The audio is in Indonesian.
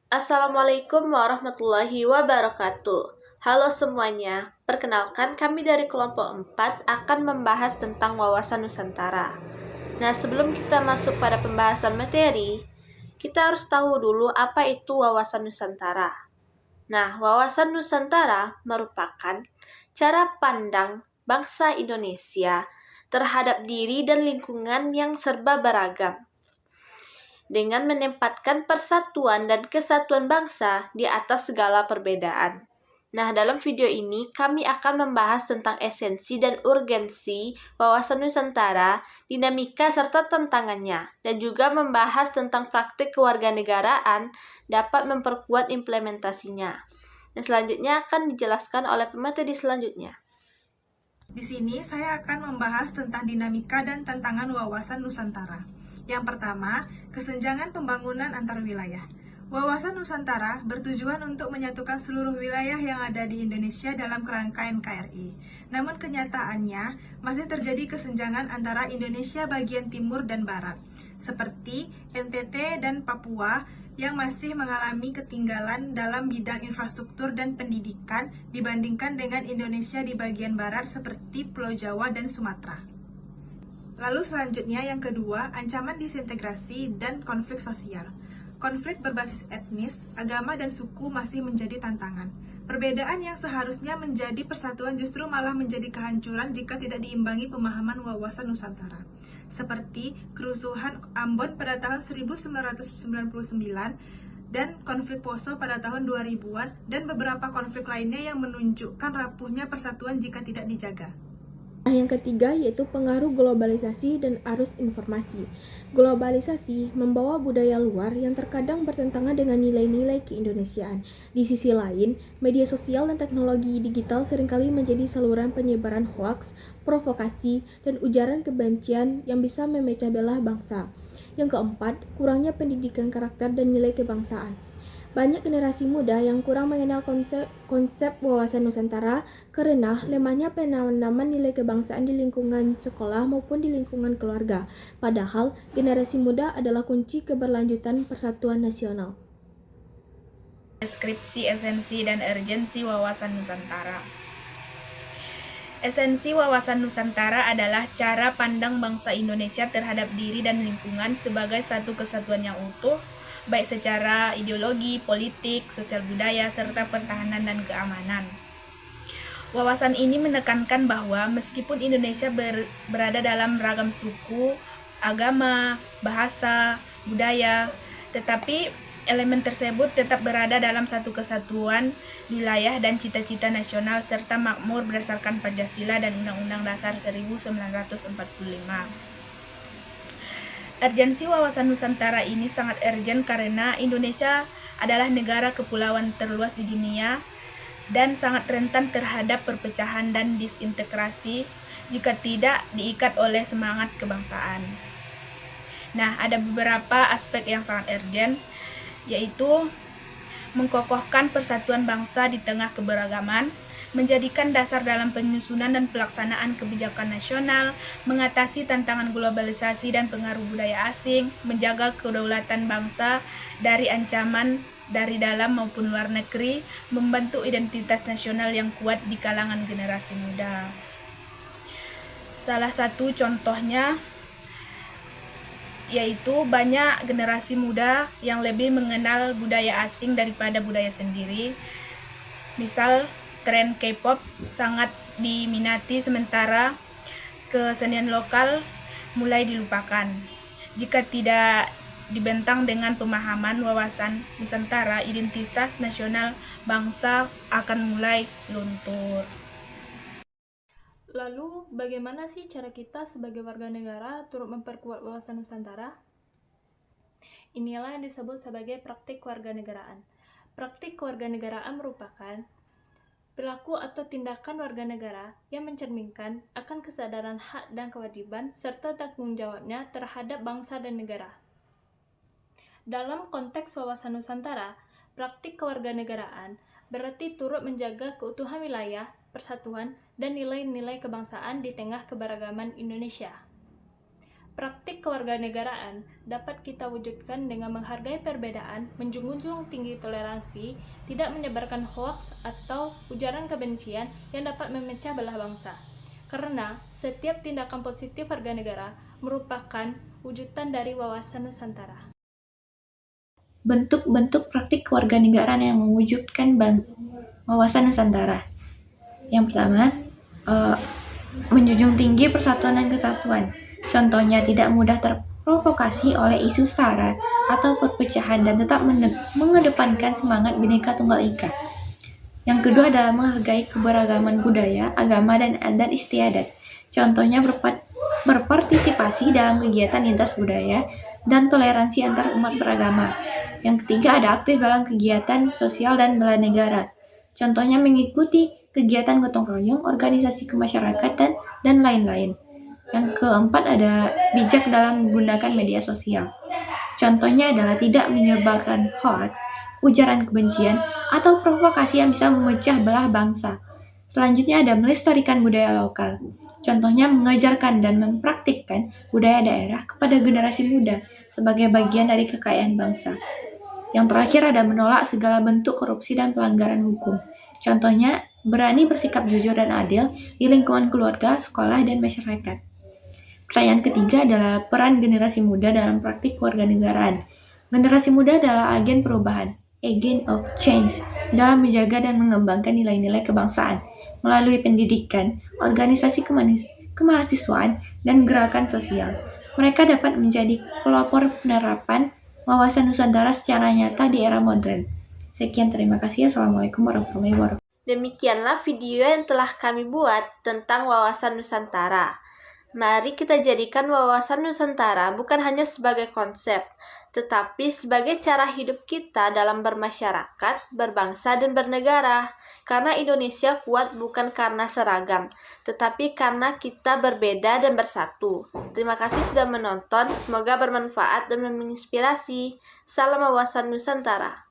Assalamualaikum warahmatullahi wabarakatuh. Halo semuanya, perkenalkan kami dari kelompok 4 akan membahas tentang wawasan Nusantara. Nah, sebelum kita masuk pada pembahasan materi, kita harus tahu dulu apa itu wawasan Nusantara. Nah, wawasan Nusantara merupakan cara pandang bangsa Indonesia terhadap diri dan lingkungan yang serba beragam dengan menempatkan persatuan dan kesatuan bangsa di atas segala perbedaan. Nah, dalam video ini kami akan membahas tentang esensi dan urgensi wawasan Nusantara, dinamika serta tantangannya, dan juga membahas tentang praktik kewarganegaraan dapat memperkuat implementasinya. Dan selanjutnya akan dijelaskan oleh pemateri selanjutnya. Di sini saya akan membahas tentang dinamika dan tantangan wawasan Nusantara. Yang pertama, kesenjangan pembangunan antar wilayah. Wawasan Nusantara bertujuan untuk menyatukan seluruh wilayah yang ada di Indonesia dalam kerangka NKRI. Namun kenyataannya masih terjadi kesenjangan antara Indonesia bagian timur dan barat, seperti NTT dan Papua yang masih mengalami ketinggalan dalam bidang infrastruktur dan pendidikan dibandingkan dengan Indonesia di bagian barat seperti Pulau Jawa dan Sumatera. Lalu selanjutnya yang kedua, ancaman disintegrasi dan konflik sosial. Konflik berbasis etnis, agama, dan suku masih menjadi tantangan. Perbedaan yang seharusnya menjadi persatuan justru malah menjadi kehancuran jika tidak diimbangi pemahaman wawasan Nusantara. Seperti kerusuhan Ambon pada tahun 1999 dan konflik Poso pada tahun 2000-an dan beberapa konflik lainnya yang menunjukkan rapuhnya persatuan jika tidak dijaga. Yang ketiga yaitu pengaruh globalisasi dan arus informasi. Globalisasi membawa budaya luar yang terkadang bertentangan dengan nilai-nilai keindonesiaan. Di sisi lain, media sosial dan teknologi digital seringkali menjadi saluran penyebaran hoaks, provokasi, dan ujaran kebencian yang bisa memecah belah bangsa. Yang keempat, kurangnya pendidikan karakter dan nilai kebangsaan. Banyak generasi muda yang kurang mengenal konsep wawasan Nusantara karena lemahnya penanaman nilai kebangsaan di lingkungan sekolah maupun di lingkungan keluarga. Padahal, generasi muda adalah kunci keberlanjutan persatuan nasional. Deskripsi esensi dan urgensi wawasan Nusantara. Esensi wawasan Nusantara adalah cara pandang bangsa Indonesia terhadap diri dan lingkungan sebagai satu kesatuan yang utuh, baik secara ideologi, politik, sosial budaya, serta pertahanan dan keamanan. Wawasan ini menekankan bahwa meskipun Indonesia berada dalam ragam suku, agama, bahasa, budaya, tetapi elemen tersebut tetap berada dalam satu kesatuan wilayah dan cita-cita nasional serta makmur berdasarkan Pancasila dan Undang-Undang Dasar 1945. Urgensi wawasan Nusantara ini sangat urgent karena Indonesia adalah negara kepulauan terluas di dunia dan sangat rentan terhadap perpecahan dan disintegrasi jika tidak diikat oleh semangat kebangsaan. Nah, ada beberapa aspek yang sangat urgent, yaitu mengkokohkan persatuan bangsa di tengah keberagaman, menjadikan dasar dalam penyusunan dan pelaksanaan kebijakan nasional, mengatasi tantangan globalisasi dan pengaruh budaya asing, menjaga kedaulatan bangsa dari ancaman dari dalam maupun luar negeri, membentuk identitas nasional yang kuat di kalangan generasi muda. Salah satu contohnya yaitu banyak generasi muda yang lebih mengenal budaya asing daripada budaya sendiri. Misal, tren K-pop sangat diminati sementara kesenian lokal mulai dilupakan. Jika tidak dibentang dengan pemahaman wawasan Nusantara, identitas nasional bangsa akan mulai luntur. Lalu, bagaimana sih cara kita sebagai warga negara turut memperkuat wawasan Nusantara? Inilah yang disebut sebagai praktik kewarganegaraan. Praktik kewarganegaraan merupakan perilaku atau tindakan warga negara yang mencerminkan akan kesadaran hak dan kewajiban serta tanggung jawabnya terhadap bangsa dan negara. Dalam konteks wawasan Nusantara, praktik kewarganegaraan berarti turut menjaga keutuhan wilayah, persatuan, dan nilai-nilai kebangsaan di tengah keberagaman Indonesia. Praktik kewarganegaraan dapat kita wujudkan dengan menghargai perbedaan, menjunjung tinggi toleransi, tidak menyebarkan hoaks atau ujaran kebencian yang dapat memecah belah bangsa. Karena setiap tindakan positif warga negara merupakan wujudan dari wawasan Nusantara. Bentuk-bentuk praktik kewarganegaraan yang mewujudkan wawasan Nusantara. Yang pertama, menjunjung tinggi persatuan dan kesatuan. Contohnya tidak mudah terprovokasi oleh isu sara atau perpecahan dan tetap mengedepankan semangat Bhinneka Tunggal Ika. Yang kedua adalah menghargai keberagaman budaya, agama, dan adat istiadat. Contohnya berpartisipasi dalam kegiatan lintas budaya dan toleransi antar umat beragama. Yang ketiga ada aktif dalam kegiatan sosial dan bela negara. Contohnya mengikuti kegiatan gotong royong, organisasi kemasyarakatan, dan lain-lain. Yang keempat ada bijak dalam menggunakan media sosial. Contohnya adalah tidak menyebarkan hoax, ujaran kebencian, atau provokasi yang bisa memecah belah bangsa. Selanjutnya ada melestarikan budaya lokal. Contohnya mengajarkan dan mempraktikkan budaya daerah kepada generasi muda sebagai bagian dari kekayaan bangsa. Yang terakhir ada menolak segala bentuk korupsi dan pelanggaran hukum. Contohnya berani bersikap jujur dan adil di lingkungan keluarga, sekolah, dan masyarakat. Pertanyaan ketiga adalah peran generasi muda dalam praktik kewarganegaraan. Generasi muda adalah agen perubahan, agent of change, dalam menjaga dan mengembangkan nilai-nilai kebangsaan melalui pendidikan, organisasi kemahasiswaan, dan gerakan sosial. Mereka dapat menjadi pelopor penerapan wawasan Nusantara secara nyata di era modern. Sekian, terima kasih. Assalamualaikum warahmatullahi wabarakatuh. Demikianlah video yang telah kami buat tentang wawasan Nusantara. Mari kita jadikan wawasan Nusantara bukan hanya sebagai konsep, tetapi sebagai cara hidup kita dalam bermasyarakat, berbangsa, dan bernegara. Karena Indonesia kuat bukan karena seragam, tetapi karena kita berbeda dan bersatu. Terima kasih sudah menonton, semoga bermanfaat dan menginspirasi. Salam wawasan Nusantara.